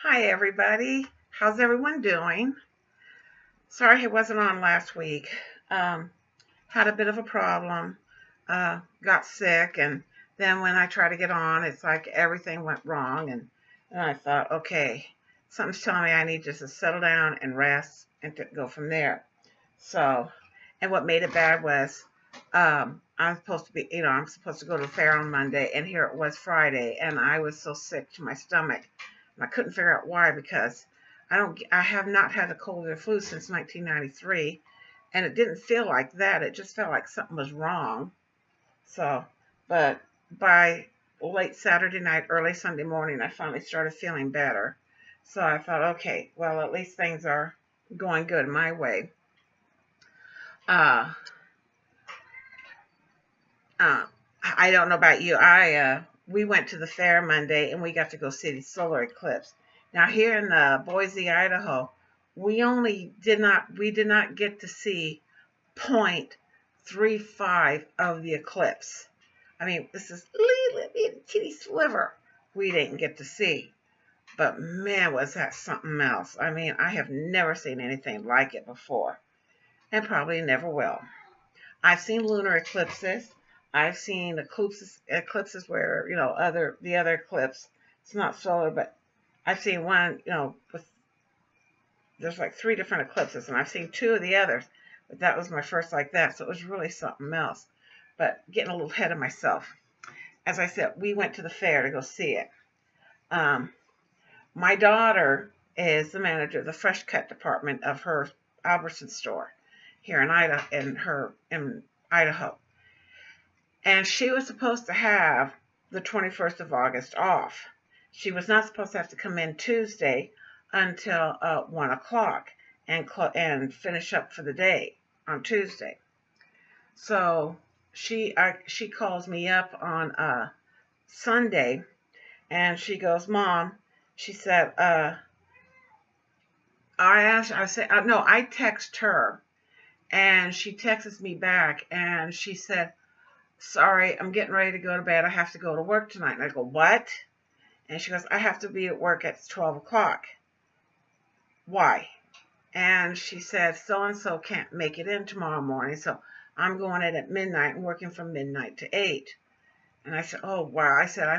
Hi, everybody. How's everyone doing? Sorry I wasn't on last week. Um, had a bit of a problem. Got sick, and then when I try to get on, it's like everything went wrong. And I thought, okay, something's telling me I need just to settle down and rest and to go from there. So, and what made it bad was I'm supposed to be, I'm supposed to go to the fair on Monday, and here it was Friday, and I was so sick to my stomach, and I couldn't figure out why because I have not had a cold or flu since 1993, and it didn't feel like that. It just felt like something was wrong. So, but by late Saturday night, early Sunday morning, I finally started feeling better. So I thought, okay, well, at least things are going good my way. Uh, uh, I don't know about you. We went to the fair Monday and we got to go see the solar eclipse. Now here in Boise, Idaho, we did not get to see 0.35 of the eclipse. I mean, this is little kitty sliver we didn't get to see. But man, was that something else. I mean, I have never seen anything like it before and probably never will. I've seen lunar eclipses. I've seen eclipses where, the other eclipse, it's not solar, but I've seen one, there's like three different eclipses, and I've seen two of the others, but that was my first like that, so it was really something else. But getting a little ahead of myself. As I said, we went to the fair to go see it. My daughter is the manager of the fresh cut department of her Albertson store here in Idaho. And she was supposed to have the 21st of August off. She was not supposed to have to come in Tuesday until 1 o'clock and finish up for the day on Tuesday. So she calls me up on Sunday, and she goes, Mom, she said, I text her, and she texts me back, and she said, sorry, I'm getting ready to go to bed. I have to go to work tonight. And I go, what? And she goes, I have to be at work at 12 o'clock. Why? And she said, so-and-so can't make it in tomorrow morning, so I'm going in at midnight and working from midnight to 8. And I said, oh, wow. I said,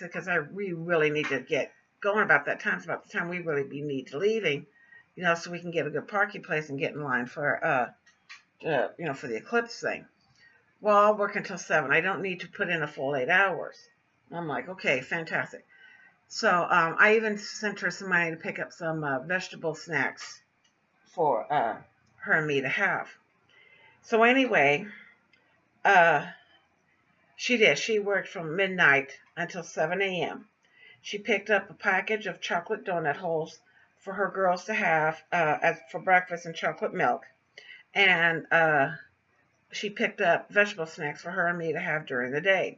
because we really need to get going about that time. It's about the time we really need to leaving, so we can get a good parking place and get in line for, for the eclipse thing. Well, I'll work until 7. I don't need to put in a full 8 hours. I'm like, okay, fantastic. So I even sent her some money to pick up some vegetable snacks for her and me to have. So anyway, she did. She worked from midnight until 7 a.m. She picked up a package of chocolate donut holes for her girls to have for breakfast and chocolate milk. And she picked up vegetable snacks for her and me to have during the day.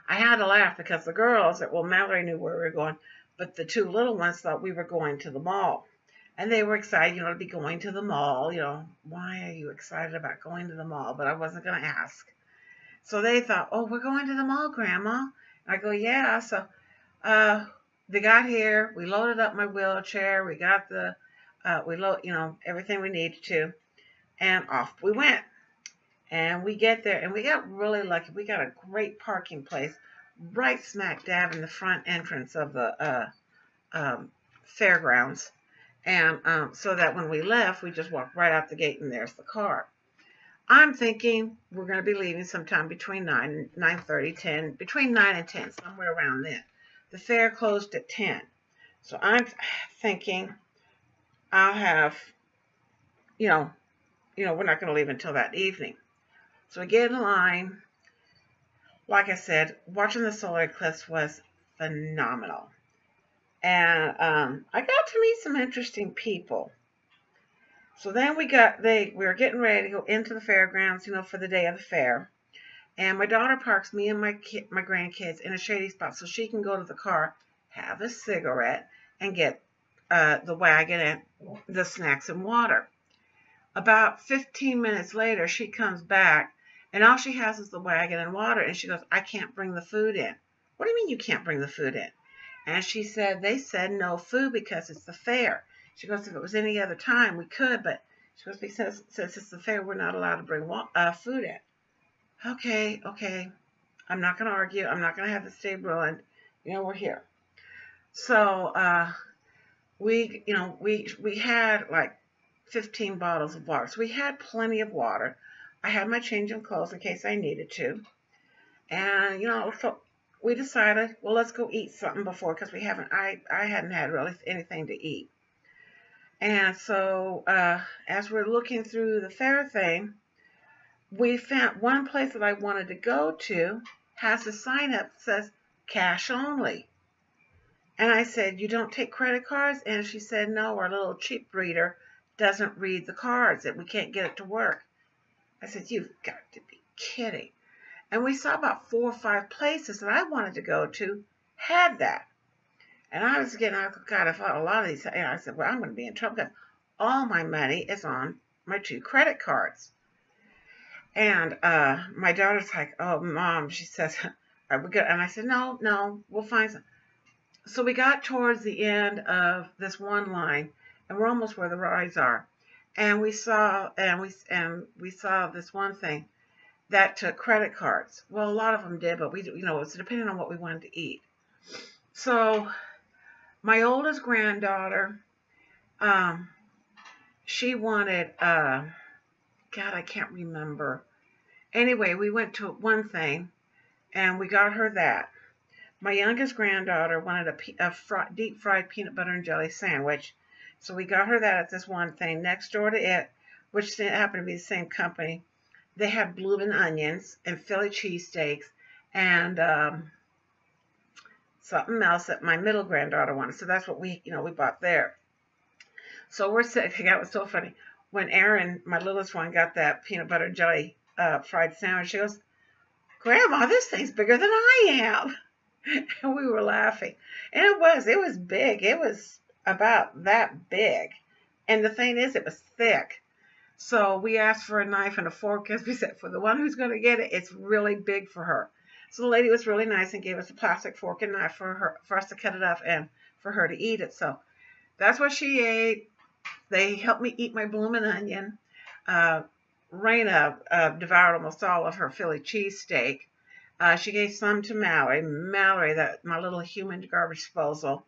I had to laugh because the girls, Mallory knew where we were going, but the two little ones thought we were going to the mall. And they were excited, to be going to the mall. Why are you excited about going to the mall? But I wasn't going to ask. So they thought, oh, we're going to the mall, Grandma. I go, yeah. So they got here. We loaded up my wheelchair. We got everything we needed to. And off we went. And we get there, and we got really lucky. We got a great parking place right smack dab in the front entrance of the fairgrounds. And so that when we left, we just walked right out the gate, and there's the car. I'm thinking we're going to be leaving sometime between 9:30, 10, between 9 and 10, somewhere around then. The fair closed at 10. So I'm thinking I'll have, we're not going to leave until that evening. So we get in line. Like I said, watching the solar eclipse was phenomenal. And I got to meet some interesting people. So then we were getting ready to go into the fairgrounds, for the day of the fair. And my daughter parks me and my grandkids in a shady spot so she can go to the car, have a cigarette, and get the wagon and the snacks and water. About 15 minutes later, she comes back, and all she has is the wagon and water. And she goes, I can't bring the food in. What do you mean you can't bring the food in? And she said, they said no food because it's the fair. She goes, if it was any other time, we could, but she goes, because since it's the fair, we're not allowed to bring food in. Okay, okay. I'm not going to argue. I'm not going to have this day ruined. We're here. So we had like 15 bottles of water. So we had plenty of water. I had my change of clothes in case I needed to. And, so we decided, well, let's go eat something before, because I hadn't had really anything to eat. And so as we're looking through the fair thing, we found one place that I wanted to go to has a sign up that says cash only. And I said, you don't take credit cards? And she said, no, our little cheap reader doesn't read the cards, that we can't get it to work. I said, you've got to be kidding. And we saw about 4 or 5 places that I wanted to go to had that. And I was getting, God, I thought a lot of these, and I said, well, I'm going to be in trouble because all my money is on my 2 credit cards. And my daughter's like, oh, Mom, she says, are we good? And I said, no, we'll find some. So we got towards the end of this one line, and we're almost where the rides are. And we saw this one thing that took credit cards. Well, a lot of them did, but it was depending on what we wanted to eat. So my oldest granddaughter, she wanted, God, I can't remember. Anyway, we went to one thing, and we got her that. My youngest granddaughter wanted a deep fried peanut butter and jelly sandwich. So we got her that at this one thing. Next door to it, which happened to be the same company, they had bloomin' onions and Philly cheesesteaks and something else that my middle granddaughter wanted. So that's what we bought there. So we're sitting, that was so funny. When Erin, my littlest one, got that peanut butter and jelly fried sandwich, she goes, Grandma, this thing's bigger than I am. And we were laughing. And it was big. It was about that big. And the thing is, it was thick. So we asked for a knife and a fork, because we said, for the one who's going to get it, it's really big for her. So the lady was really nice and gave us a plastic fork and knife for us to cut it up and for her to eat it. So that's what she ate. They helped me eat my bloomin' onion. Raina devoured almost all of her Philly cheesesteak. She gave some to Mallory, that my little human garbage disposal.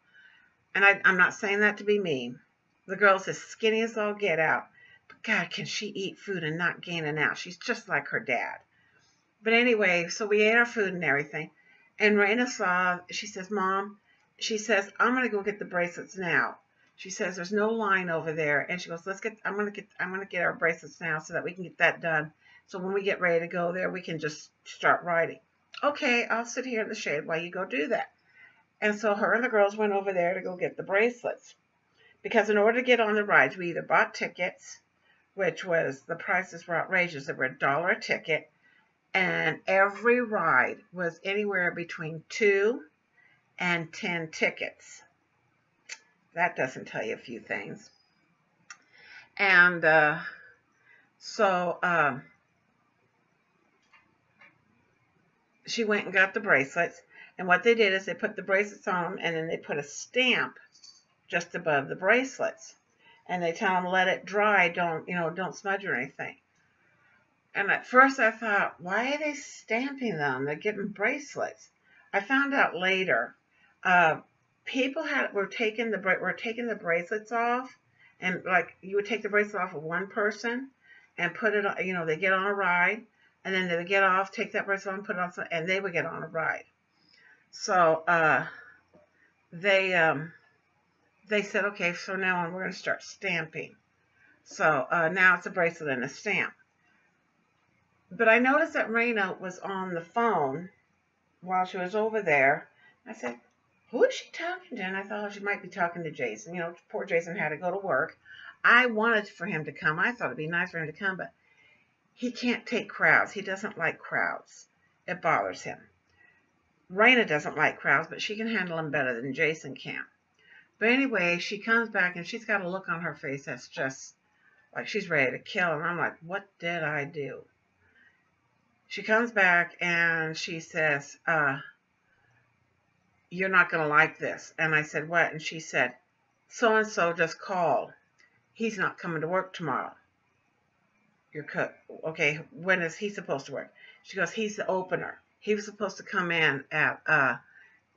And I'm not saying that to be mean. The girl's as skinny as all get out. But God, can she eat food and not gain an ounce? She's just like her dad. But anyway, so we ate our food and everything. And Raina she says, Mom, she says, I'm going to go get the bracelets now. She says, there's no line over there. And she goes, I'm going to get our bracelets now so that we can get that done. So when we get ready to go there, we can just start riding. Okay, I'll sit here in the shade while you go do that. And so her and the girls went over there to go get the bracelets. Because in order to get on the rides, we either bought tickets, which was, the prices were outrageous. They were $1 a ticket. And every ride was anywhere between 2 and 10 tickets. That doesn't tell you a few things. And she went and got the bracelets. And what they did is they put the bracelets on them, and then they put a stamp just above the bracelets. And they tell them, let it dry, don't smudge or anything. And at first I thought, why are they stamping them? They're getting bracelets. I found out later, people were taking the bracelets off, and like you would take the bracelet off of one person and put it on, they get on a ride, and then they would get off, take that bracelet on, put it on, and they would get on a ride. So they said, okay, so now on we're going to start stamping. So now it's a bracelet and a stamp. But I noticed that Raina was on the phone while she was over there. I said, who is she talking to? And I thought she might be talking to Jason. Poor Jason had to go to work. I wanted for him to come. I thought it'd be nice for him to come, but he can't take crowds. He doesn't like crowds. It bothers him. Raina doesn't like crowds, but she can handle them better than Jason can. But anyway, she comes back and she's got a look on her face that's just like she's ready to kill. And I'm like, what did I do? She comes back and she says, you're not going to like this. And I said, what? And she said, so-and-so just called. He's not coming to work tomorrow. Your cook. Okay, when is he supposed to work? She goes, he's the opener. He was supposed to come in at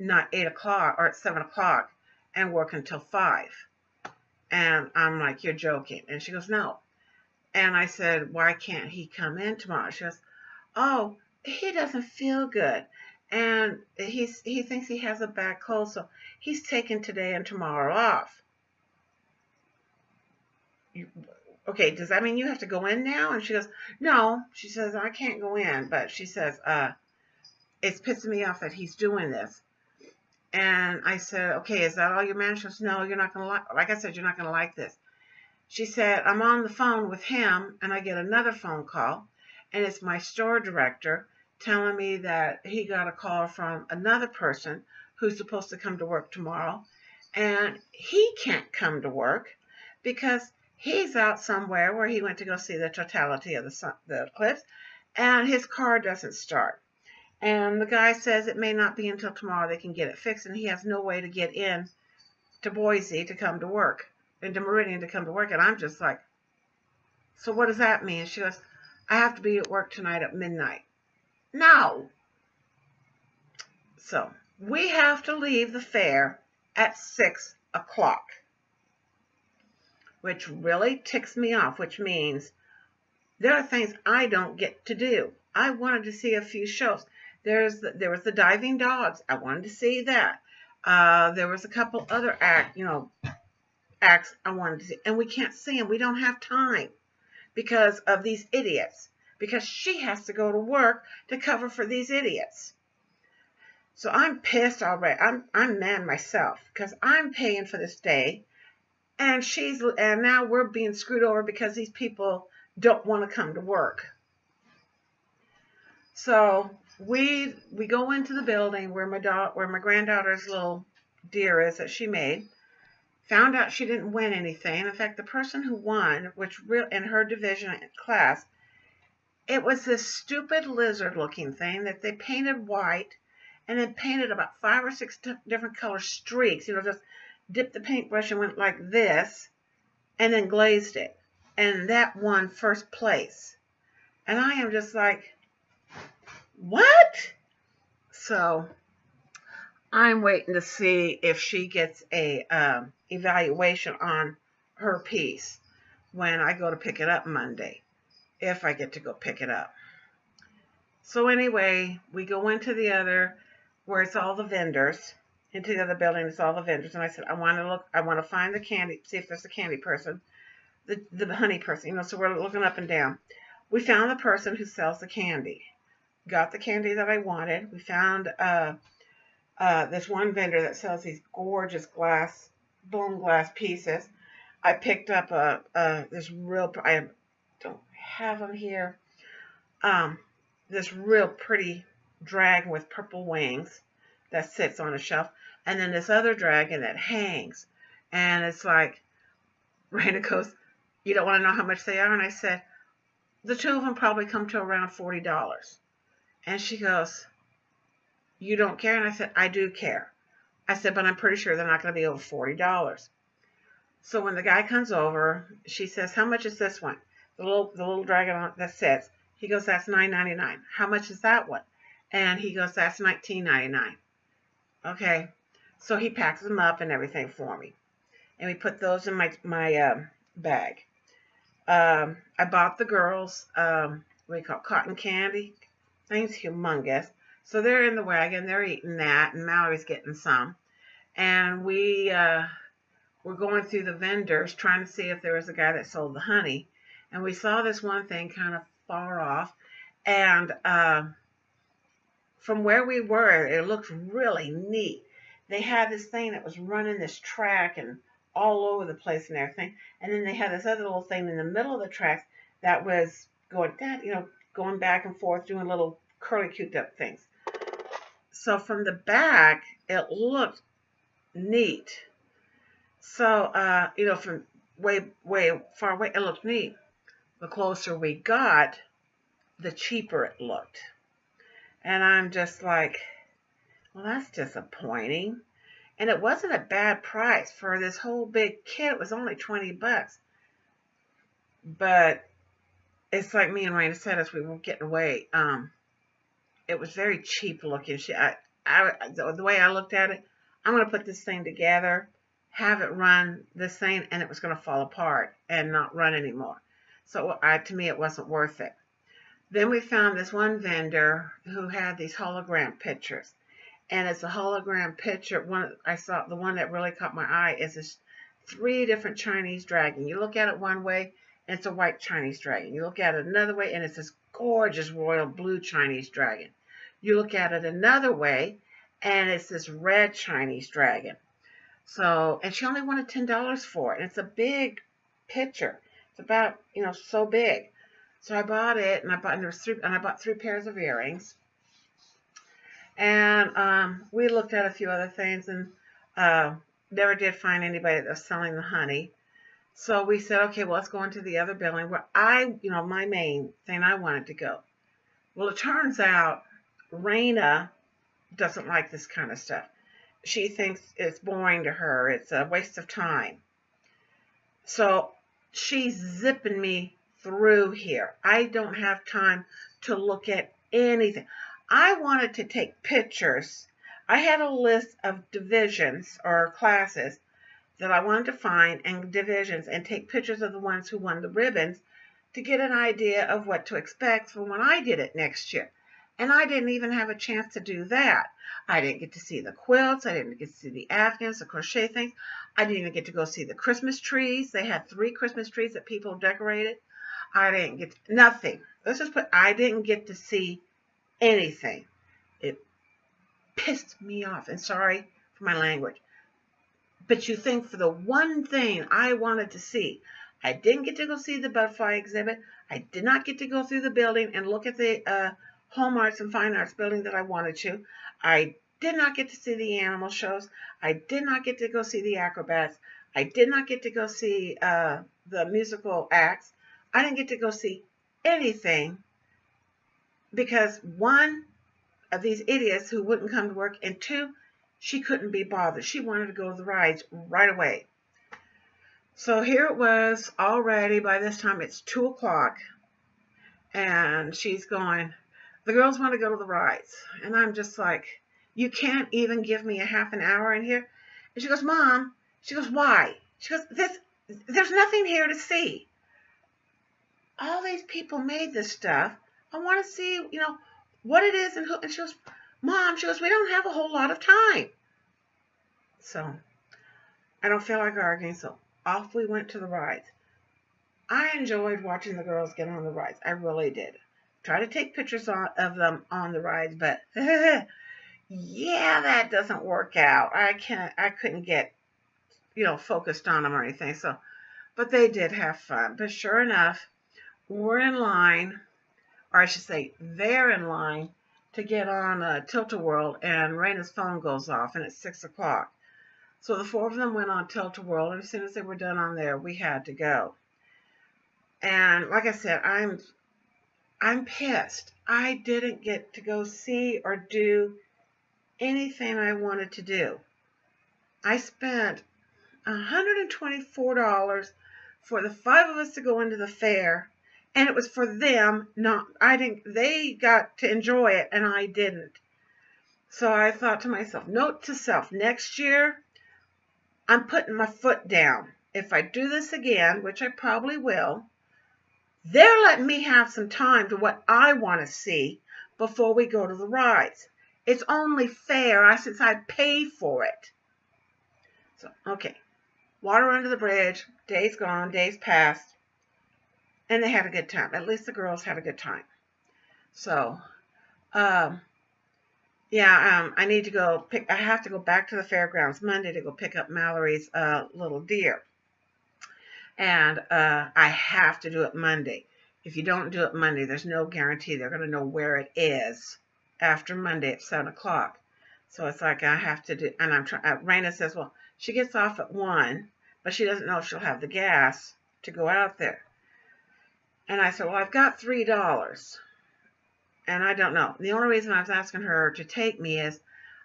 not 8 o'clock or at 7 o'clock and work until 5. And I'm like, you're joking. And she goes, no. And I said, why can't he come in tomorrow? She goes, oh, he doesn't feel good. And he thinks he has a bad cold, so he's taking today and tomorrow off. Okay, does that mean you have to go in now? And she goes, no. She says, I can't go in. But she says, it's pissing me off that he's doing this. And I said, okay, is that all your man? She goes, no, you're not going to like I said, you're not going to like this. She said, I'm on the phone with him, and I get another phone call, and it's my store director telling me that he got a call from another person who's supposed to come to work tomorrow, and he can't come to work because he's out somewhere where he went to go see the totality of the eclipse, and his car doesn't start. And the guy says it may not be until tomorrow they can get it fixed, and he has no way to get in to Boise to come to work, into Meridian to come to work. And I'm just like, so what does that mean? She goes, I have to be at work tonight at midnight. No. So we have to leave the fair at 6 o'clock, which really ticks me off, which means there are things I don't get to do. I wanted to see a few shows. There was the diving dogs. I wanted to see that. There was a couple other acts I wanted to see, and we can't see them. We don't have time because of these idiots. Because she has to go to work to cover for these idiots. So I'm pissed already. I'm mad myself because I'm paying for this day, and now we're being screwed over because these people don't want to come to work. So we go into the building where my granddaughter's little deer is that she made. Found out she didn't win anything. In fact, the person who won, in her division class, it was this stupid lizard-looking thing that they painted white and then painted about 5 or 6 different color streaks. Just dipped the paintbrush and went like this and then glazed it. And that won first place. And I am just like, what? So I'm waiting to see if she gets a evaluation on her piece when I go to pick it up Monday. If I get to go pick it up. So anyway, we go into the other, where it's all the vendors, into the other building, it's all the vendors. And I said, I want to find the candy, see if there's a candy person, the honey person, so we're looking up and down. We found the person who sells the candy. Got the candy that I wanted. We found this one vendor that sells these gorgeous blown glass pieces. I picked up this real, I don't have them here. This real pretty dragon with purple wings that sits on a shelf, and then this other dragon that hangs. And it's like, Raina goes, you don't want to know how much they are? And I said, the two of them probably come to around $40. And she goes, you don't care? And I said, I do care. I said, but I'm pretty sure they're not going to be over $40. So when the guy comes over, she says, how much is this one? The little dragon that sits. He goes, that's $9.99. How much is that one? And he goes, that's $19.99. Okay. So he packs them up and everything for me. And we put those in my bag. I bought the girls, cotton candy. Thing's humongous. So they're in the wagon. They're eating that. And Mallory's getting some. And we're going through the vendors trying to see if there was a guy that sold the honey. And we saw this one thing kind of far off. And from where we were, it looked really neat. They had this thing that was running this track and all over the place and everything. And then they had this other little thing in the middle of the tracks that was going back and forth, doing little curly cute up things. So from the back, it looked neat. So, from way far away, it looked neat. The closer we got, the cheaper it looked. And I'm just like, Well, that's disappointing. And it wasn't a bad price for this whole big kit. It was only 20 bucks. But it's like me and Raina said as we were getting away. It was very cheap looking. The way I looked at it, I'm going to put this thing together, have it run this thing, and it was going to fall apart and not run anymore. So to me, it wasn't worth it. Then we found this one vendor who had these hologram pictures. And it's a hologram picture. I saw the one that really caught my eye is this 3 different Chinese dragon. You look at it one way, and it's a white Chinese dragon. You look at it another way, and it's this gorgeous royal blue Chinese dragon. You look at it another way, and it's this red Chinese dragon. So, and she only wanted $10 for it. And it's a big picture. It's about, so big. So I bought it, and I bought 3 pairs of earrings. And we looked at a few other things, and never did find anybody that was selling the honey. So we said, okay, well, let's go into the other building where my main thing I wanted to go. Well, it turns out Raina doesn't like this kind of stuff. She thinks it's boring to her. It's a waste of time. So she's zipping me through here. I don't have time to look at anything. I wanted to take pictures. I had a list of divisions or classes that I wanted to find and divisions and take pictures of the ones who won the ribbons to get an idea of what to expect for when I did it next year. And I didn't even have a chance to do that. I didn't get to see the quilts. I didn't get to see the Afghans, the crochet things. I didn't even get to go see the Christmas trees. They had 3 Christmas trees that people decorated. I didn't get nothing. I didn't get to see anything. It pissed me off, and sorry for my language. But you think for the one thing I wanted to see, I didn't get to go see the butterfly exhibit. I did not get to go through the building and look at the home arts and fine arts building that I wanted to. I did not get to see the animal shows. I did not get to go see the acrobats. I did not get to go see the musical acts. I didn't get to go see anything because 1 of these idiots who wouldn't come to work, and 2, she couldn't be bothered. She wanted to go to the rides right away. So here it was already. By this time it's 2 o'clock, and she's going, the girls want to go to the rides. And I'm just like, you can't even give me a half an hour in here? And she goes, Mom, she goes, why? She goes, there's nothing here to see. All these people made this stuff. I want to see, what it is. And she goes, Mom, she goes, we don't have a whole lot of time. So I don't feel like arguing. So off we went to the rides. I enjoyed watching the girls get on the rides. I really did. Try to take pictures of them on the rides, but yeah, that doesn't work out. I couldn't get, focused on them or anything. So, but they did have fun. But sure enough, we're in line, or I should say they're in line to get on Tilt-A-Whirl, and Raina's phone goes off, and it's 6 o'clock. So the 4 of them went on Tilt-A-Whirl, and as soon as they were done on there, we had to go. And like I said, I'm pissed. I didn't get to go see or do anything I wanted to do. I spent $124 for the 5 of us to go into the fair, and it was for them, they got to enjoy it, and I didn't. So I thought to myself, note to self, next year, I'm putting my foot down. If I do this again, which I probably will, they're letting me have some time to what I want to see before we go to the rides. It's only fair since I paid for it. So, okay. Water under the bridge. Days gone. Days passed. And they had a good time. At least the girls had a good time. So, I need to go I have to go back to the fairgrounds Monday to go pick up Mallory's little deer. And I have to do it Monday. If you don't do it Monday, there's no guarantee they're going to know where it is after Monday at 7 o'clock. So it's like I have to do, and Raina says, well, she gets off at 1, but she doesn't know if she'll have the gas to go out there. And I said, well, I've got $3. And I don't know. The only reason I was asking her to take me is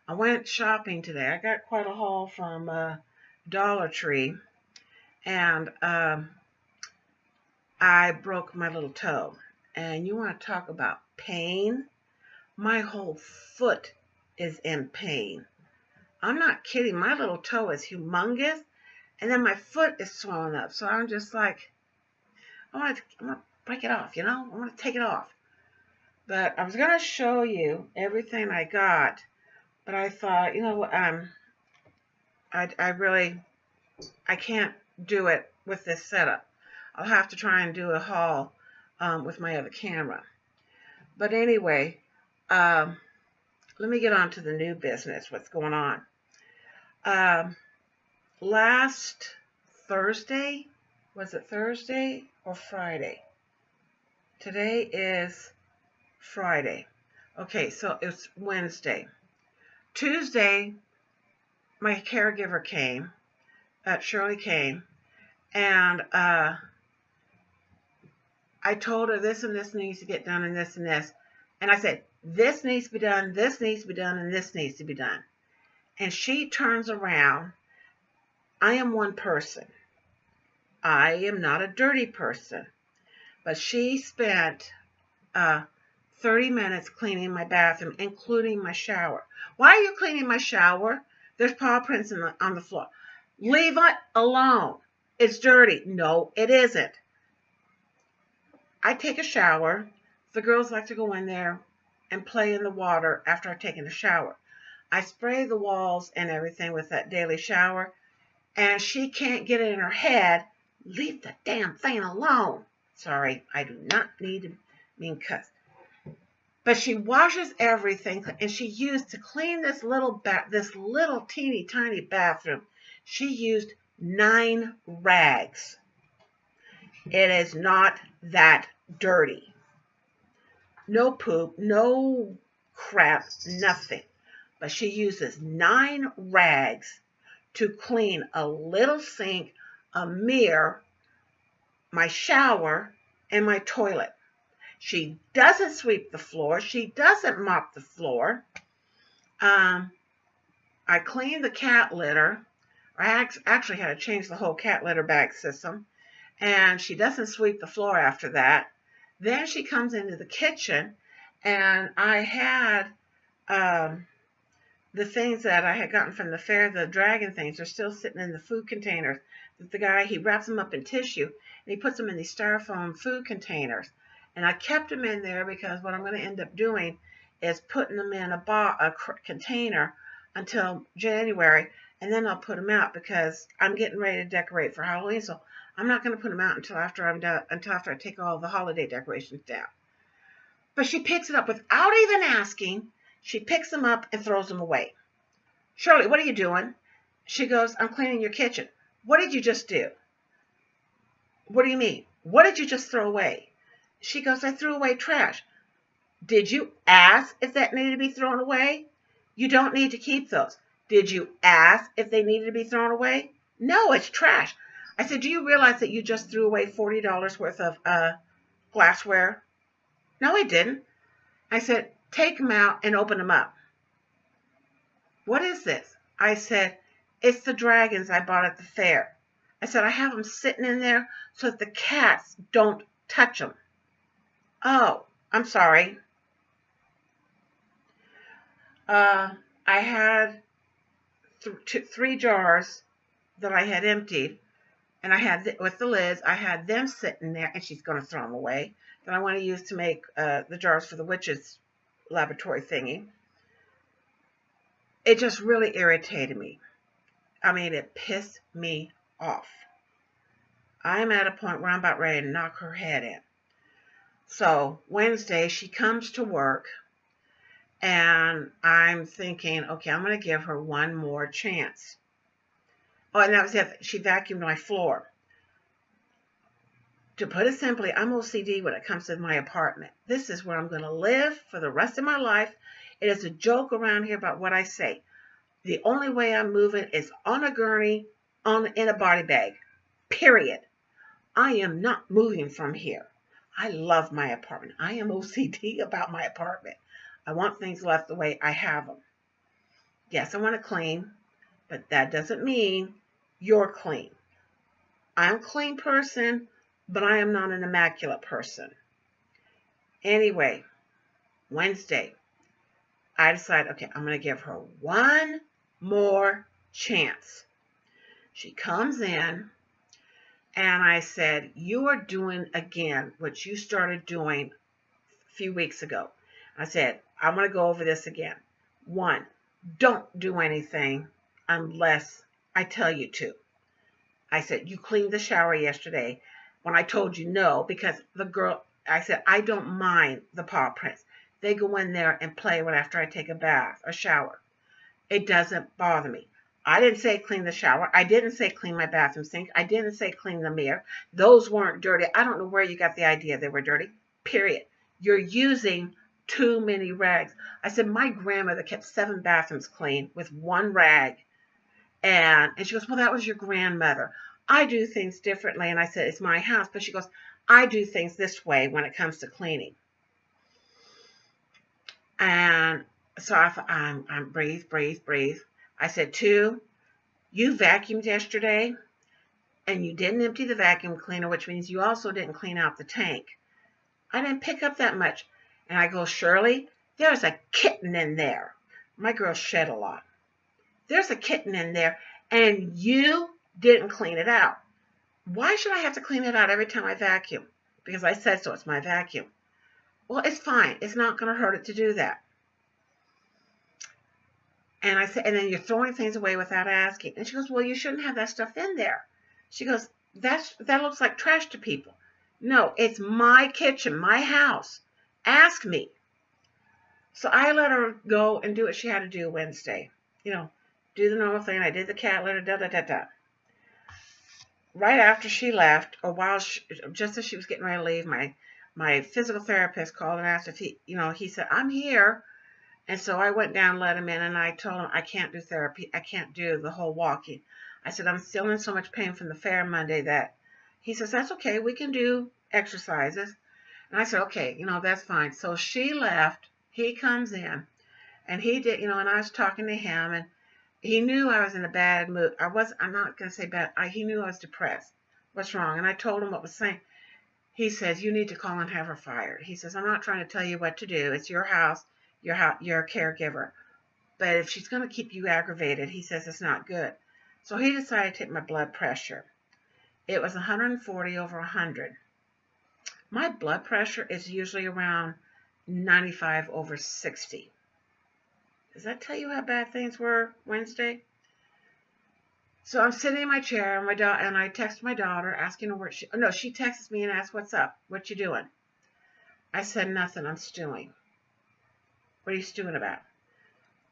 I went shopping today. I got quite a haul from Dollar Tree, and I broke my little toe. And you want to talk about pain? My whole foot is in pain. I'm not kidding. My little toe is humongous, and then my foot is swollen up. So I'm just like, I want to break it off, I want to take it off. But I was going to show you everything I got, but I thought, I can't do it with this setup. I'll have to try and do a haul with my other camera. But anyway, let me get on to the new business, what's going on. Last Thursday, was it Thursday or Friday? Today is Friday. Okay, so it's Wednesday. Tuesday, my caregiver came, Shirley came, and I told her this and this needs to get done and this and this. And I said, this needs to be done, this needs to be done, and this needs to be done. And she turns around. I am one person. I am not a dirty person. But she spent 30 minutes cleaning my bathroom, including my shower. Why are you cleaning my shower? There's paw prints on the floor. Leave it alone. It's dirty. No, it isn't. I take a shower. The girls like to go in there and play in the water after I've taken a shower. I spray the walls and everything with that daily shower, and she can't get it in her head. Leave the damn thing alone. Sorry, I do not need to mean cuss. But she washes everything, and she used to clean this little teeny tiny bathroom. She used 9 rags. It is not that dirty. No poop, no crap, nothing. But she uses 9 rags to clean a little sink, a mirror, my shower, and my toilet. She doesn't sweep the floor. She doesn't mop the floor. I cleaned the cat litter. I actually had to change the whole cat litter bag system. And she doesn't sweep the floor after that. Then she comes into the kitchen, and I had the things that I had gotten from the fair, the dragon things, are still sitting in the food containers. The guy, he wraps them up in tissue, and he puts them in these styrofoam food containers. And I kept them in there because what I'm going to end up doing is putting them in a container until January, and then I'll put them out because I'm getting ready to decorate for Halloween. So I'm not going to put them out until after I'm done, until after I take all the holiday decorations down. But she picks it up without even asking. She picks them up and throws them away. Shirley, what are you doing? She goes, I'm cleaning your kitchen. What did you just do? What do you mean? What did you just throw away? She goes, I threw away trash. Did you ask if that needed to be thrown away? You don't need to keep those. Did you ask if they needed to be thrown away? No, it's trash. I said, do you realize that you just threw away $40 worth of glassware? No, I didn't. I said, take them out and open them up. What is this? I said, it's the dragons I bought at the fair. I said, I have them sitting in there so that the cats don't touch them. Oh, I'm sorry. I had 3 jars that I had emptied, and I had, with the lids, I had them sitting there, and she's going to throw them away, that I want to use to make the jars for the witch's laboratory thingy. It just really irritated me. I mean, it pissed me off. I'm at a point where I'm about ready to knock her head in. So Wednesday, she comes to work, and I'm thinking, okay, I'm going to give her one more chance. Oh, and that was it. She vacuumed my floor. To put it simply, I'm OCD when it comes to my apartment. This is where I'm going to live for the rest of my life. It is a joke around here about what I say. The only way I'm moving is on a gurney, in a body bag. Period. I am not moving from here. I love my apartment. I am OCD about my apartment. I want things left the way I have them. Yes, I want to clean, but that doesn't mean you're clean. I'm a clean person, but I am not an immaculate person. Anyway, Wednesday, I decided, okay, I'm going to give her one more chance. She comes in, and I said, you are doing again what you started doing a few weeks ago. I said, I'm going to go over this again. 1, don't do anything unless I tell you to. I said, you cleaned the shower yesterday when I told you no, because the girl, I said, I don't mind the paw prints. They go in there and play right after I take a bath or shower. It doesn't bother me. I didn't say clean the shower. I didn't say clean my bathroom sink. I didn't say clean the mirror. Those weren't dirty. I don't know where you got the idea they were dirty. Period. You're using too many rags. I said, my grandmother kept 7 bathrooms clean with 1 rag. And she goes, well, that was your grandmother. I do things differently. And I said, it's my house. But she goes, I do things this way when it comes to cleaning. And so I'm breathe. I said, 2, you vacuumed yesterday and you didn't empty the vacuum cleaner, which means you also didn't clean out the tank. I didn't pick up that much. And I go, Shirley, there's a kitten in there. My girl shed a lot. There's a kitten in there and you didn't clean it out. Why should I have to clean it out every time I vacuum? Because I said so, it's my vacuum. Well, it's fine. It's not going to hurt it to do that. And I said, and then you're throwing things away without asking. And she goes, well, you shouldn't have that stuff in there. She goes, that looks like trash to people. No, it's my kitchen, my house. Ask me. So I let her go and do what she had to do Wednesday. You know, do the normal thing. I did the cat litter, Right after she left, or just as she was getting ready to leave, my physical therapist called and asked if he said, I'm here. And so I went down, let him in, and I told him I can't do therapy. I can't do the whole walking. I said, I'm still in so much pain from the fair Monday that he says, that's okay. We can do exercises. And I said, okay, that's fine. So she left. He comes in, and he did, and I was talking to him, and he knew I was in a bad mood. I'm not going to say bad. He knew I was depressed. What's wrong? And I told him what was saying. He says, you need to call and have her fired. He says, I'm not trying to tell you what to do. It's your house. You're a caregiver. But if she's going to keep you aggravated, he says it's not good. So he decided to take my blood pressure. It was 140 over 100. My blood pressure is usually around 95 over 60. Does that tell you how bad things were Wednesday? So I'm sitting in my chair, and I text my daughter asking her she texts me and asks, what's up? What you doing? I said, nothing, I'm stewing. What are you stewing about?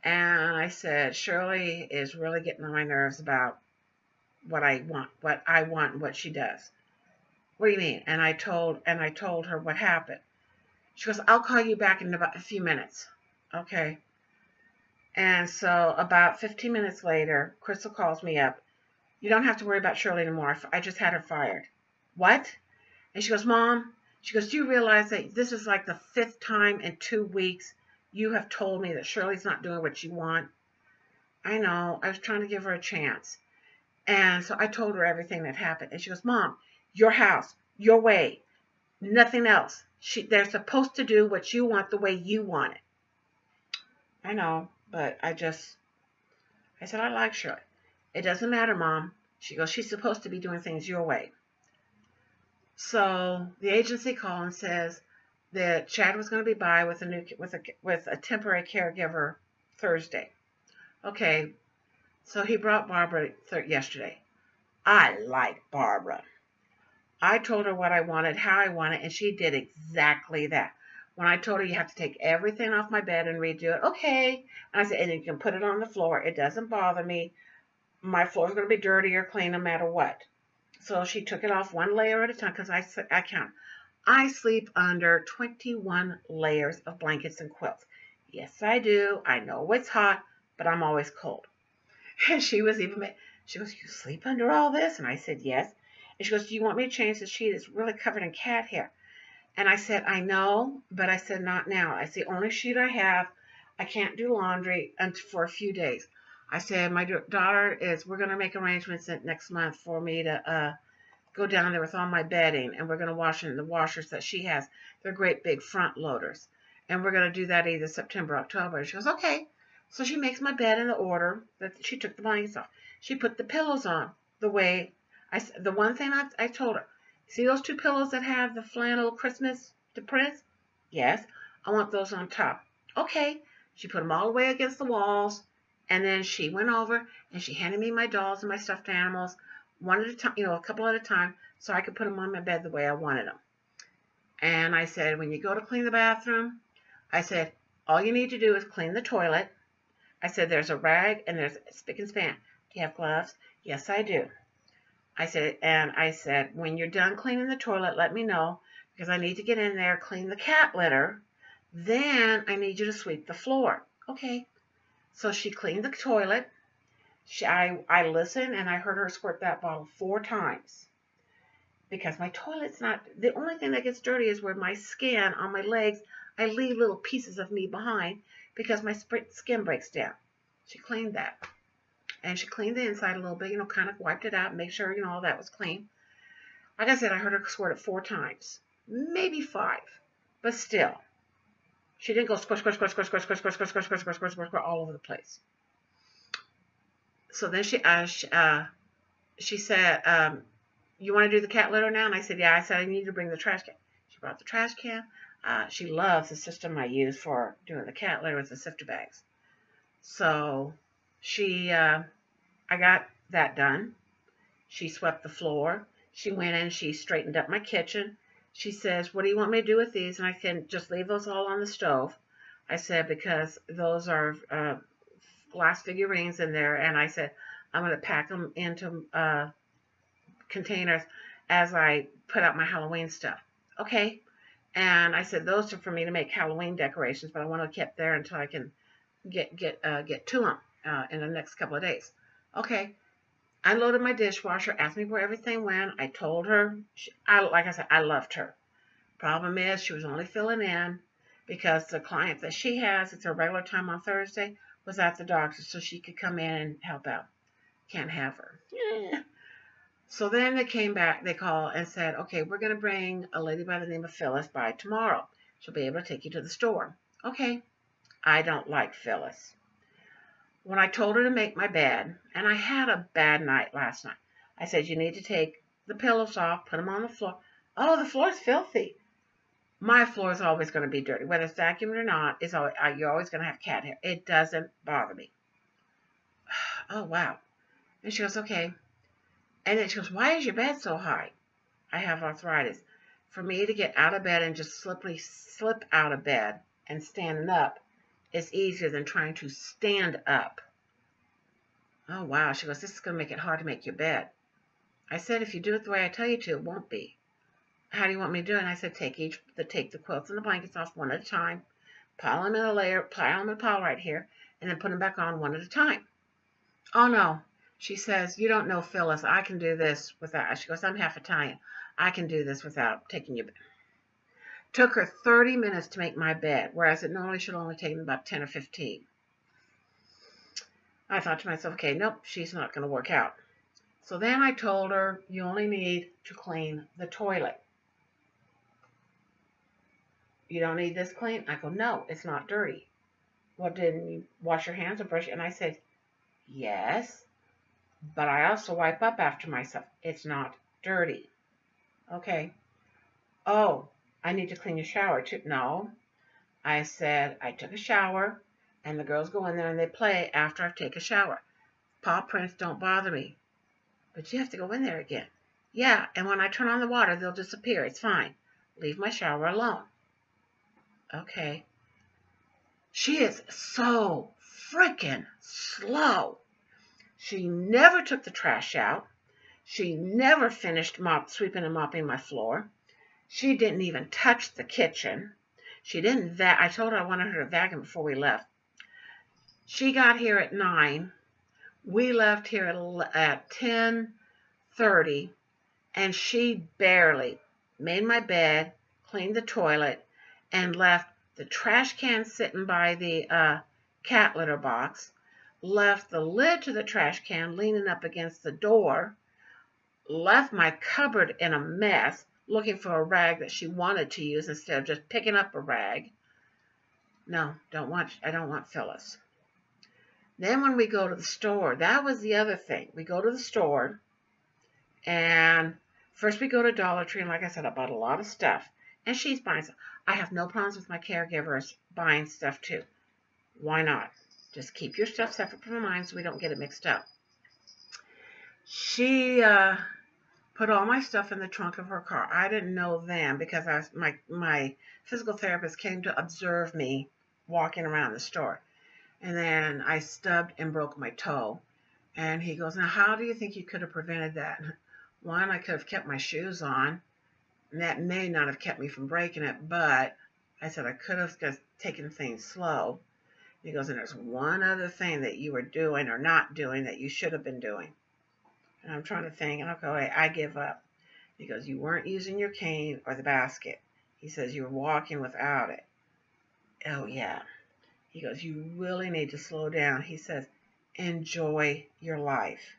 And I said, Shirley is really getting on my nerves about what I want and what she does. What do you mean? And I told her what happened. She goes, I'll call you back in about a few minutes. Okay. And so about 15 minutes later, Crystal calls me up. You don't have to worry about Shirley anymore. I just had her fired. What? And she goes, Mom, do you realize that this is like the 5th time in 2 weeks you have told me that Shirley's not doing what you want? I know. I was trying to give her a chance. And so I told her everything that happened. And she goes, Mom, your house, your way, nothing else. They're supposed to do what you want the way you want it. I know, but I said, I like Shirley. It doesn't matter, Mom. She goes, she's supposed to be doing things your way. So the agency called and says that Chad was going to be by with a temporary caregiver Thursday. Okay, so he brought Barbara yesterday. I like Barbara. I told her what I wanted, how I wanted, and she did exactly that. When I told her you have to take everything off my bed and redo it, okay. And I said, and you can put it on the floor. It doesn't bother me. My floor's going to be dirty or clean no matter what. So she took it off one layer at a time because I count. I sleep under 21 layers of blankets and quilts. Yes, I do. I know it's hot, but I'm always cold. And she goes, you sleep under all this? And I said, yes. And she goes, do you want me to change the sheet? It's really covered in cat hair. And I said, I know, but I said, not now. It's the only sheet I have. I can't do laundry for a few days. I said, my daughter we're going to make arrangements next month for me to go down there with all my bedding, and we're going to wash in the washers that she has. They're great big front loaders. And we're going to do that either September or October. And she goes, okay. So she makes my bed in the order that she took the blankets off. She put the pillows on the way the one thing I told her, see those 2 pillows that have the flannel Christmas prints? Yes, I want those on top. Okay. She put them all the way against the walls, and then she went over and she handed me my dolls and my stuffed animals one at a time, a couple at a time, so I could put them on my bed the way I wanted them. And I said, when you go to clean the bathroom, I said, all you need to do is clean the toilet. I said, there's a rag and there's a spick and span. Do you have gloves? Yes, I do. I said, when you're done cleaning the toilet, let me know, because I need to get in there, clean the cat litter. Then I need you to sweep the floor. Okay. So she cleaned the toilet. I listened, and I heard her squirt that bottle 4 times. Because my toilet's not, the only thing that gets dirty is where my skin on my legs, I leave little pieces of me behind because my skin breaks down. She cleaned that. And she cleaned the inside a little bit, kind of wiped it out, make sure, all that was clean. Like I said, I heard her squirt it 4 times, maybe 5, but still. She didn't go squish, squish, squish, squish, squish, squish, squish, squish, squish, squish, squish, squish, squish, all over the place. So then she said, you want to do the cat litter now? And I said, yeah. I said, I need to bring the trash can. She brought the trash can. She loves the system I use for doing the cat litter with the sifter bags. So I got that done. She swept the floor. She went in, she straightened up my kitchen. She says, what do you want me to do with these? And I can just leave those all on the stove. I said, because those are glass figurines in there. And I said, I'm going to pack them into containers as I put out my Halloween stuff. Okay. And I said, those are for me to make Halloween decorations, but I want to keep there until I can get to them in the next couple of days. Okay. I loaded my dishwasher, asked me where everything went. I told her, like I said, I loved her. Problem is, she was only filling in because the client that she has, it's her regular time on Thursday, was at the doctor, so she could come in and help out. Can't have her. Yeah. So then they came back, they called and said, okay, we're going to bring a lady by the name of Phyllis by tomorrow. She'll be able to take you to the store. Okay. I don't like Phyllis. When I told her to make my bed, and I had a bad night last night, I said, you need to take the pillows off, put them on the floor. Oh, the floor's filthy. My floor is always going to be dirty. Whether it's vacuumed or not, you're always going to have cat hair. It doesn't bother me. Oh, wow. And she goes, okay. And then she goes, why is your bed so high? I have arthritis. For me to get out of bed and just slip out of bed and standing up is easier than trying to stand up. Oh, wow. She goes, this is going to make it hard to make your bed. I said, if you do it the way I tell you to, it won't be. How do you want me to do it? And I said, take the quilts and the blankets off one at a time, pile them in a layer, pile them in a pile right here, and then put them back on one at a time. Oh, no. She says, you don't know Phyllis. I can do this without. She goes, I'm half Italian. I can do this without taking your bed. Took her 30 minutes to make my bed, whereas it normally should only take about 10 or 15. I thought to myself, okay, nope, she's not going to work out. So then I told her, you only need to clean the toilet. You don't need this clean? I go, no, it's not dirty. Well, didn't you wash your hands or brush it? And I said, yes, but I also wipe up after myself. It's not dirty. Okay. Oh, I need to clean your shower too. No. I said, I took a shower, and the girls go in there and they play after I take a shower. Paw prints don't bother me. But you have to go in there again. Yeah, and when I turn on the water, they'll disappear. It's fine. Leave my shower alone. Okay. She is so freaking slow. She never took the trash out. She never finished sweeping and mopping my floor. She didn't even touch the kitchen. She didn't I told her I wanted her to vacuum before we left. She got here at 9. We left here at 10:30, and she barely made my bed, cleaned the toilet, and left the trash can sitting by the cat litter box, left the lid to the trash can leaning up against the door, left my cupboard in a mess, looking for a rag that she wanted to use instead of just picking up a rag. No, I don't want Phyllis. Then when we go to the store, that was the other thing. We go to the store, and first we go to Dollar Tree, and like I said, I bought a lot of stuff. And she's buying stuff. I have no problems with my caregivers buying stuff too. Why not? Just keep your stuff separate from mine so we don't get it mixed up. She put all my stuff in the trunk of her car. I didn't know then because my physical therapist came to observe me walking around the store. And then I stubbed and broke my toe. And he goes, now how do you think you could have prevented that? One, I could have kept my shoes on. And that may not have kept me from breaking it, but I said I could have just taken things slow. He goes, and there's one other thing that you were doing or not doing that you should have been doing. And I'm trying to think, okay, I give up. He goes, you weren't using your cane or the basket. He says, you were walking without it. Oh, yeah. He goes, you really need to slow down. He says, enjoy your life.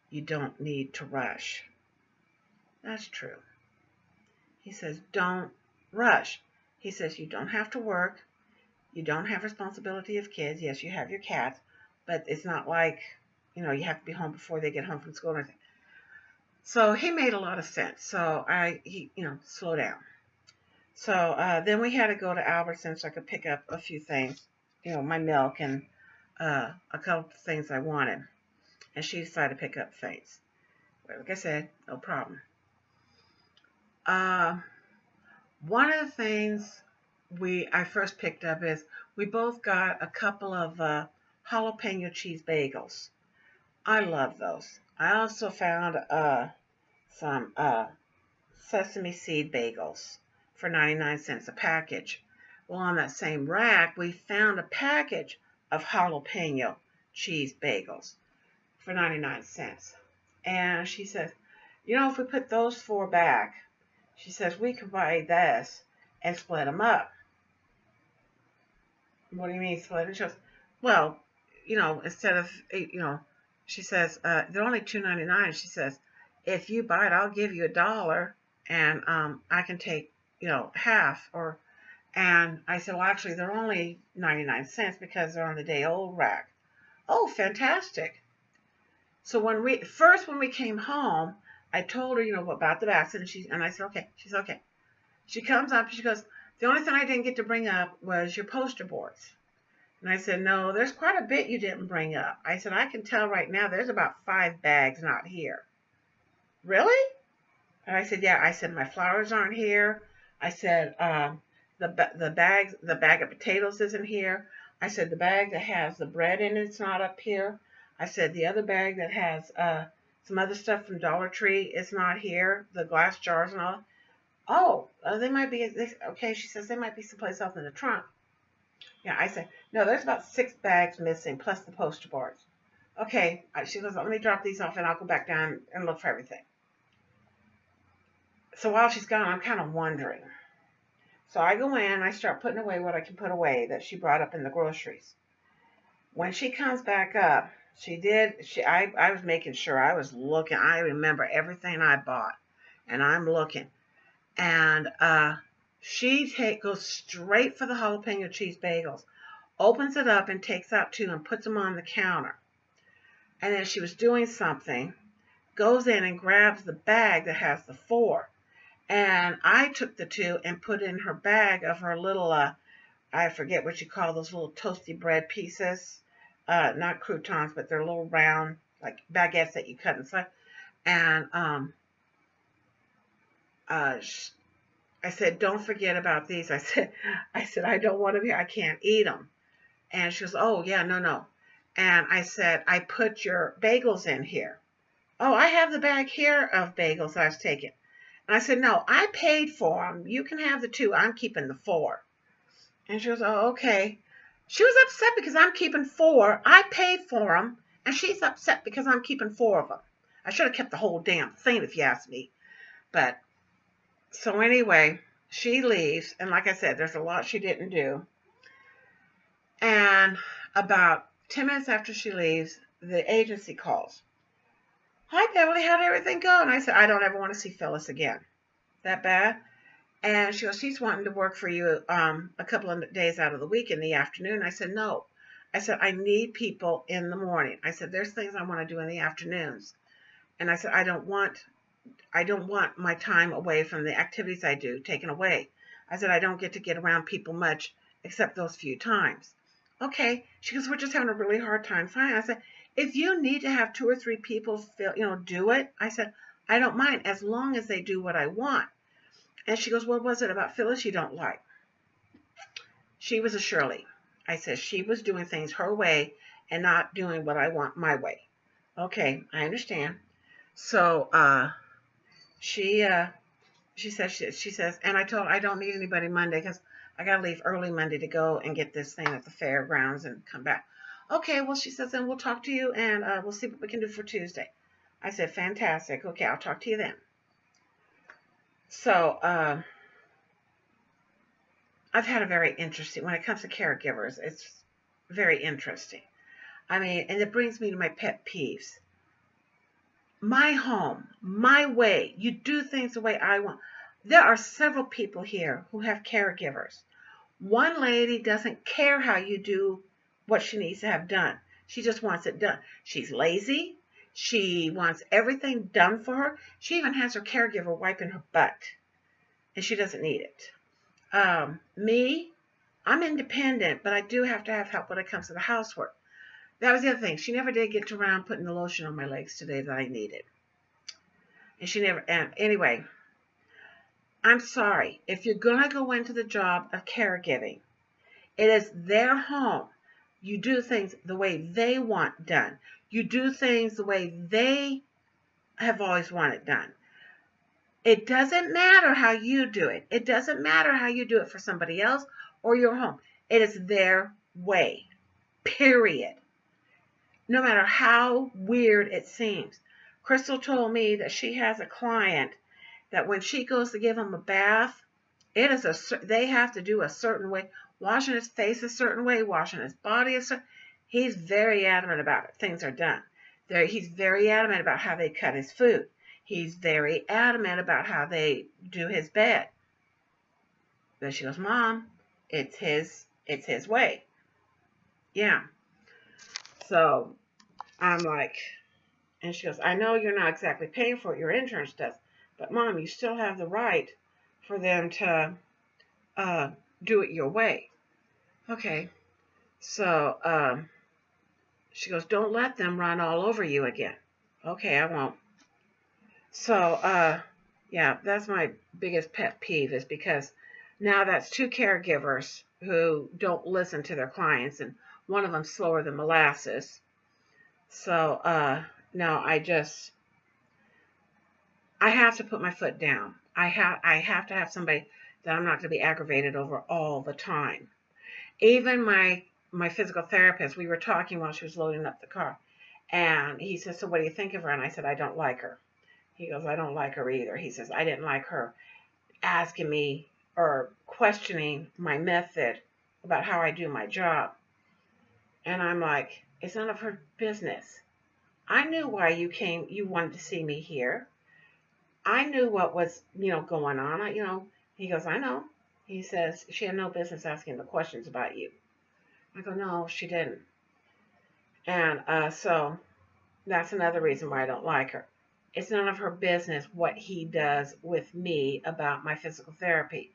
You don't need to rush. That's true. He says, don't rush. He says, you don't have to work. You don't have responsibility of kids. Yes, you have your cats, but it's not like, you have to be home before they get home from school or anything. So he made a lot of sense. So slow down. So then we had to go to Albertsons so I could pick up a few things, my milk and a couple of things I wanted. And she decided to pick up things. Like I said, no problem. One of the things I first picked up is we both got a couple of jalapeno cheese bagels. I love those. I also found some sesame seed bagels for 99 cents a package. Well, on that same rack, we found a package of jalapeno cheese bagels for 99 cents. And she says, if we put those 4 back, she says, we could buy this and split them up. What do you mean split them? She goes, well, instead of, she says, they're only $2.99. She says, if you buy it, I'll give you $1 and I can take, half. And I said, well, actually, they're only 99 cents because they're on the day old rack. Oh, fantastic. So when we came home, I told her, about the basket, and I said, okay. She's okay. She comes up, and she goes, the only thing I didn't get to bring up was your poster boards. And I said, no, there's quite a bit you didn't bring up. I said, I can tell right now there's about 5 bags not here. Really? And I said, yeah. I said, my flowers aren't here. I said, the bag of potatoes isn't here. I said, the bag that has the bread in it's not up here. I said, the other bag that has some other stuff from Dollar Tree is not here. The glass jars and all. Oh, they might be, okay, she says, they might be someplace else in the trunk. Yeah, I said, no, there's about 6 bags missing, plus the poster boards. Okay, she goes, let me drop these off and I'll go back down and look for everything. So while she's gone, I'm kind of wondering. So I go in, I start putting away what I can put away that she brought up in the groceries. When she comes back up, I was making sure I was looking. I remember everything I bought, and I'm looking. And she goes straight for the jalapeno cheese bagels, opens it up and takes out 2 and puts them on the counter. And then she was doing something, goes in and grabs the bag that has the 4. And I took the 2 and put in her bag of her little, I forget what you call those little toasty bread pieces. Not croutons, but they're little round, like baguettes that you cut inside. And I said, don't forget about these. I said, I don't want to be, I can't eat them. And she goes, oh, yeah, no. And I said, I put your bagels in here. Oh, I have the bag here of bagels I was taking. And I said, no, I paid for them. You can have the 2. I'm keeping the 4. And she goes, oh, okay. She was upset because I'm keeping 4. I paid for them. And she's upset because I'm keeping 4 of them. I should have kept the whole damn thing if you ask me. But, so anyway, she leaves. And like I said, there's a lot she didn't do. And about 10 minutes after she leaves, the agency calls. Hi, Beverly, how'd everything go? And I said, I don't ever want to see Phyllis again. That bad? And she goes, she's wanting to work for you a couple of days out of the week in the afternoon. I said, no. I said, I need people in the morning. I said, there's things I want to do in the afternoons. And I said, I don't want my time away from the activities I do taken away. I said, I don't get around people much except those few times. Okay. She goes, we're just having a really hard time. Fine. I said, if you need to have 2 or 3 people do it. I said, I don't mind as long as they do what I want. And she goes, what was it about Phyllis you don't like? She was a Shirley. I said, she was doing things her way and not doing what I want my way. Okay, I understand. So she says, and I told her I don't need anybody Monday because I got to leave early Monday to go and get this thing at the fairgrounds and come back. Okay, well, she says, then we'll talk to you and we'll see what we can do for Tuesday. I said, fantastic. Okay, I'll talk to you then. So I've had a very interesting, when it comes to caregivers, it's very interesting. I mean, and it brings me to my pet peeves. My home, my way, you do things the way I want. There are several people here who have caregivers. One lady doesn't care how you do what she needs to have done. She just wants it done. She's lazy. She wants everything done for her. She even has her caregiver wiping her butt, and she doesn't need it. Me, I'm independent, but I do have to have help when it comes to the housework. That was the other thing. She never did get around putting the lotion on my legs today that I needed. And anyway, I'm sorry. If you're going to go into the job of caregiving, it is their home. You do things the way they want done. You do things the way they have always wanted done. It doesn't matter how you do it. It doesn't matter how you do it for somebody else or your home. It is their way, period. No matter how weird it seems. Crystal told me that she has a client that when she goes to give him a bath, they have to do a certain way, washing his face a certain way, washing his body a certain way. He's very adamant about it. Things are done. He's very adamant about how they cut his food. He's very adamant about how they do his bed. Then she goes, Mom, it's his way. Yeah. So I'm like, and she goes, I know you're not exactly paying for it, your insurance does, but Mom, you still have the right for them to do it your way. Okay. So she goes, don't let them run all over you again. Okay, I won't. So yeah, that's my biggest pet peeve, is because now that's 2 caregivers who don't listen to their clients, and one of them slower than molasses. So no, I have to put my foot down. I have to have somebody that I'm not going to be aggravated over all the time. Even my physical therapist, we were talking while she was loading up the car, and he says, so what do you think of her? And I said, I don't like her. He goes, I don't like her either. He says, I didn't like her asking me or questioning my method about how I do my job. And I'm like, it's none of her business. I knew why you wanted to see me here. I knew what was, going on. He goes, I know. He says, she had no business asking the questions about you. I go, no, she didn't. And so that's another reason why I don't like her. It's none of her business what he does with me about my physical therapy.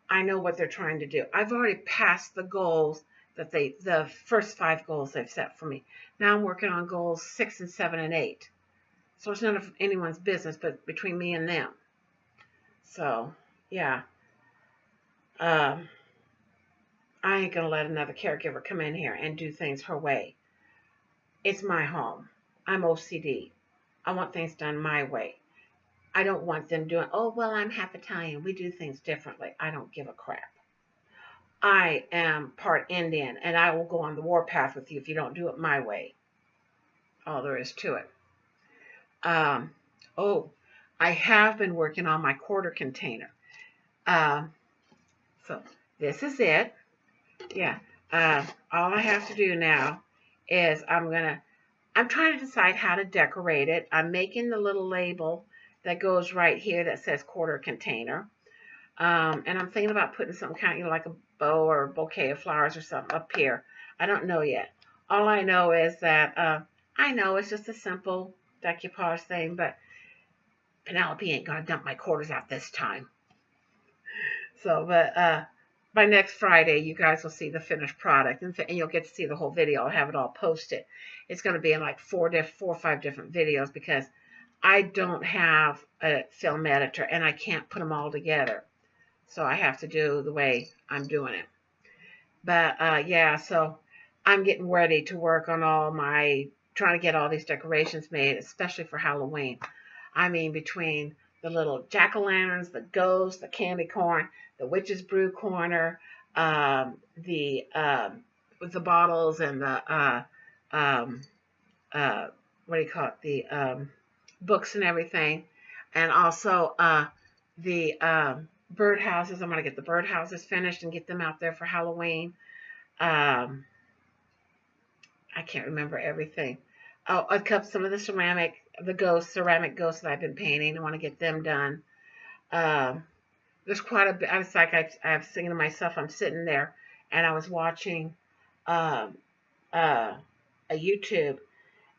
I know what they're trying to do. I've already passed the goals the first 5 goals they've set for me. Now I'm working on goals 6 and 7 and 8. So it's none of anyone's business but between me and them. So, yeah. I ain't going to let another caregiver come in here and do things her way. It's my home. I'm OCD. I want things done my way. I don't want them doing, oh, well, I'm half Italian. We do things differently. I don't give a crap. I am part Indian, and I will go on the warpath with you if you don't do it my way. All there is to it. I have been working on my quarter container. So this is it. Yeah. All I have to do now is I'm trying to decide how to decorate it. I'm making the little label that goes right here that says quarter container. And I'm thinking about putting some kind of, like a bow or a bouquet of flowers or something up here. I don't know yet. All I know is that I know it's just a simple decoupage thing, but Penelope ain't gonna dump my quarters out this time. So, but by next Friday, you guys will see the finished product, and you'll get to see the whole video. I'll have it all posted. It's going to be in like four or five different videos because I don't have a film editor and I can't put them all together. So I have to do the way I'm doing it. But yeah, so I'm getting ready to work on trying to get all these decorations made, especially for Halloween. I mean, between the little jack-o'-lanterns, the ghosts, the candy corn, the witch's brew corner, the bottles and the what do you call it? The books and everything, and also the birdhouses. I'm gonna get the birdhouses finished and get them out there for Halloween. I can't remember everything. Oh, I cut some of the ceramic ghosts that I've been painting. I want to get them done. There's quite a bit. I was like, I was thinking to myself, I'm sitting there and I was watching a YouTube,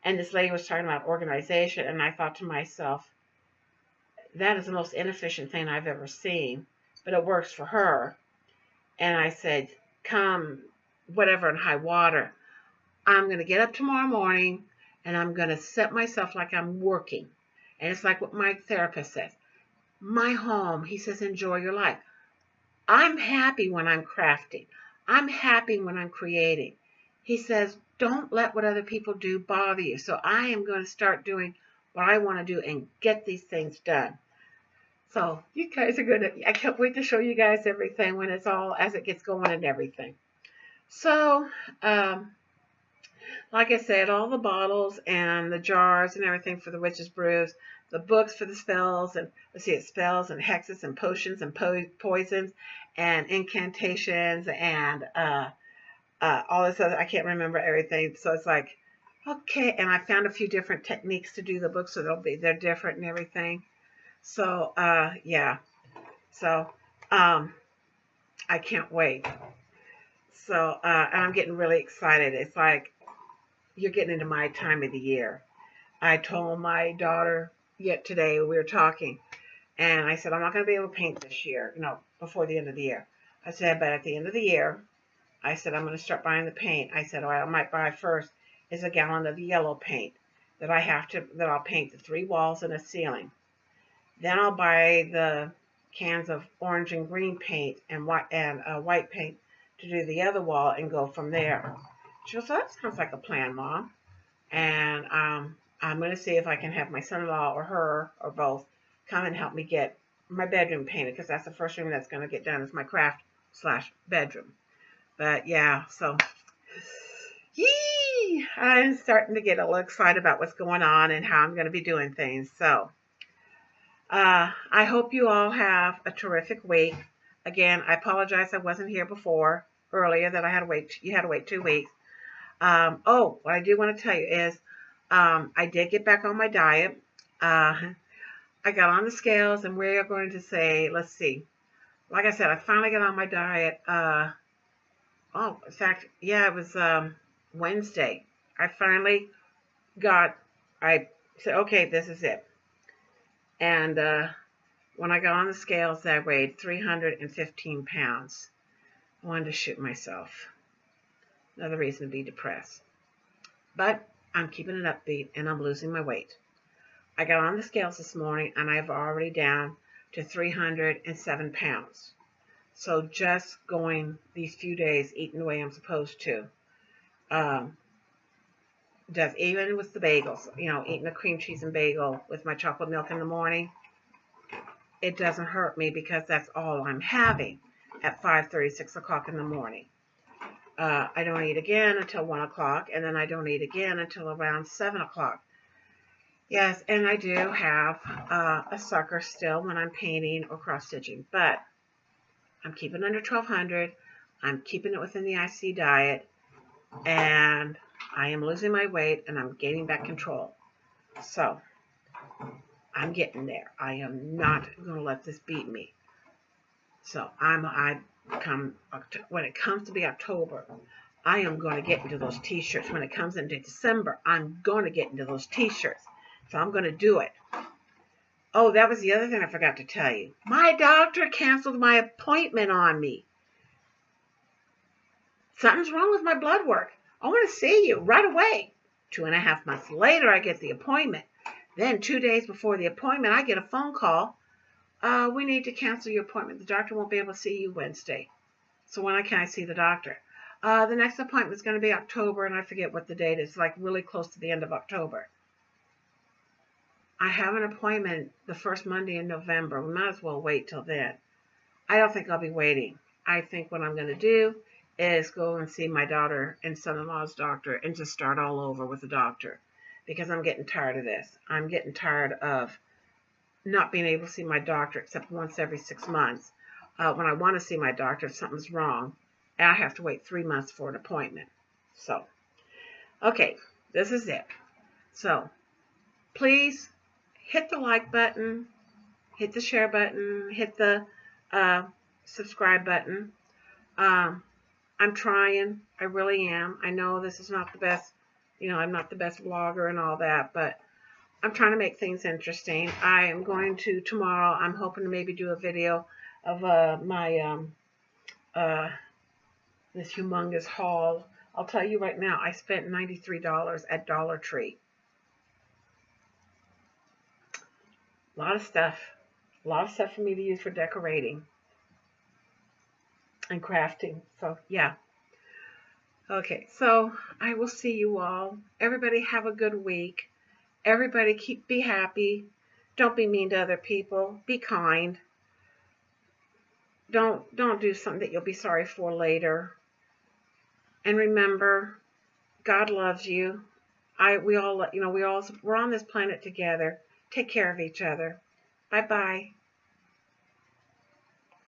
and this lady was talking about organization, and I thought to myself, that is the most inefficient thing I've ever seen, but it works for her. And I said, come whatever in high water, I'm going to get up tomorrow morning and I'm going to set myself like I'm working. And it's like what my therapist says. My home, he says, enjoy your life. I'm happy when I'm crafting. I'm happy when I'm creating. He says, don't let what other people do bother you. So I am going to start doing what I want to do and get these things done. So you guys are going to, I can't wait to show you guys everything when it's all, as it gets going and everything. So, like I said, all the bottles and the jars and everything for the witch's brews, the books for the spells, and let's see, it's spells and hexes and potions and poisons and incantations and all this other, I can't remember everything. So it's like, okay, and I found a few different techniques to do the books, so they're different and everything. So yeah, so I can't wait. So and I'm getting really excited. It's like you're getting into my time of the year. I told my daughter yet today, we were talking, and I said, I'm not going to be able to paint this year, before the end of the year. I said, but at the end of the year, I said, I'm going to start buying the paint. I said, what I might buy first is a gallon of yellow paint that I'll paint the 3 walls and a ceiling. Then I'll buy the cans of orange and green paint and white paint to do the other wall and go from there. She goes, so that sounds like a plan, Mom. And I'm going to see if I can have my son-in-law or her or both come and help me get my bedroom painted, because that's the first room that's going to get done is my craft/bedroom. But yeah, so yee! I'm starting to get a little excited about what's going on and how I'm going to be doing things. So I hope you all have a terrific week. Again, I apologize I wasn't here earlier, that you had to wait 2 weeks. Oh, what I do want to tell you is I did get back on my diet. I got on the scales, and we're going to say, let's see. Like I said, I finally got on my diet. In fact, yeah, it was Wednesday. I said, okay, this is it. And when I got on the scales, I weighed 315 pounds. I wanted to shoot myself. Another reason to be depressed. But I'm keeping it upbeat, and I'm losing my weight. I got on the scales this morning, and I've already down to 307 pounds. So just going these few days, eating the way I'm supposed to, even with the bagels, eating a cream cheese and bagel with my chocolate milk in the morning, it doesn't hurt me because that's all I'm having at 5:30, 6 o'clock in the morning. I don't eat again until 1 o'clock, and then I don't eat again until around 7 o'clock. Yes, and I do have a sucker still when I'm painting or cross-stitching, but I'm keeping under 1,200. I'm keeping it within the IC diet, and I am losing my weight, and I'm gaining back control. So I'm getting there. I am not going to let this beat me. So when it comes to be October, I am going to get into those t-shirts. When it comes into December, I'm going to get into those t-shirts. So I'm going to do it. Oh, that was the other thing I forgot to tell you. My doctor canceled my appointment on me. Something's wrong with my blood work. I want to see you right away. 2.5 months later, I get the appointment. Then 2 days before the appointment, I get a phone call. We need to cancel your appointment. The doctor won't be able to see you Wednesday. So when can I see the doctor? The next appointment is going to be October, and I forget what the date is, like really close to the end of October. I have an appointment the first Monday in November. We might as well wait till then. I don't think I'll be waiting. I think what I'm going to do is go and see my daughter and son-in-law's doctor and just start all over with the doctor, because I'm getting tired of this. I'm getting tired of not being able to see my doctor except once every 6 months. When I want to see my doctor, if something's wrong, and I have to wait 3 months for an appointment. So, okay, this is it. So, please hit the like button, hit the share button, hit the subscribe button. I'm trying. I really am. I know this is not the best, I'm not the best vlogger and all that, but I'm trying to make things interesting. I am going to, tomorrow, I'm hoping to maybe do a video of my this humongous haul. I'll tell you right now, I spent $93 at Dollar Tree. A lot of stuff for me to use for decorating and crafting. So yeah. Okay, so I will see you all. Everybody have a good week. Everybody be happy. Don't be mean to other people. Be kind. Don't do something that you'll be sorry for later. And remember, God loves you. We're on this planet together. Take care of each other. Bye-bye.